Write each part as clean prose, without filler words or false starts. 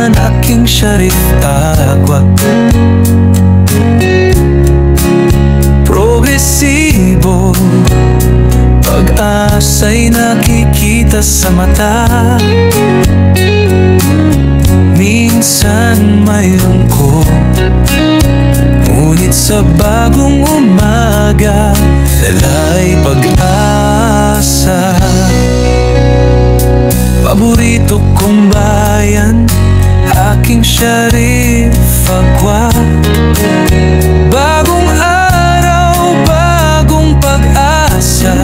naman aking Sharif Agwat. Progresibo, pag-asa'y nakikita sa mata. Minsan may lungkot, ngunit sa bagong umaga dala'y pag-asa. Paborito kong bayan, aking Sharif Agwat. Bagong araw, bagong pag-asa,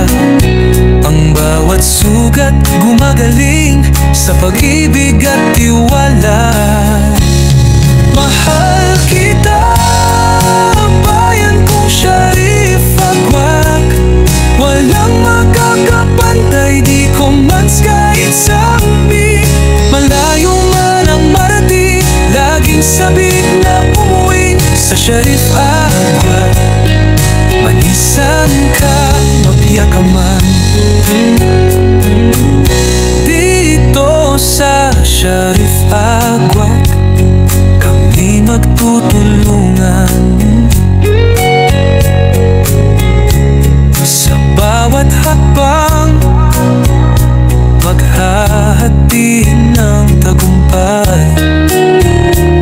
ang bawat sugat gumagaling sa pag-ibig at tiwala. Mahal kita, bayan kong Sharif Agwat. Walang makakapantay, di ko mans kahit sabi. Malayo man ang marating, laging sabik na umuwi sa Sharif Agwat. Manisan ka, mabiyak ka man. Dito sa Sharif Agwat, kami magtutulungan. Sa bawat hakbang, maghahati ng tagumpay.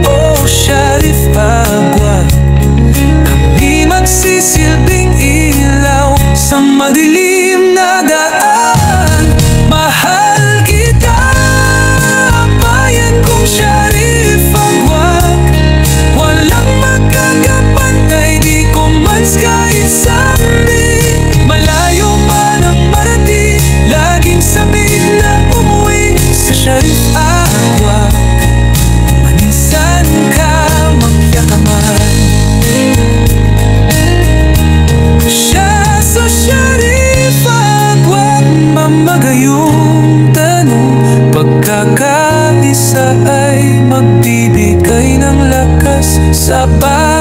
Oh Sharif Agwat, kami magsisilbing ilaw sa madilim na daan. Mahal kita, bayan kong Sharif Agwat. Walang magkakapantay, di ko mans kahit sabi. Malayo man ang marating, laging sabik na umuwi sa Sharif Agwat. Manisan ka, magtiyak ka man. Siya sa Sharif Agwat, mamagayong tanong. Pagkakaisa ay magbibigay ng lakas sa bayan.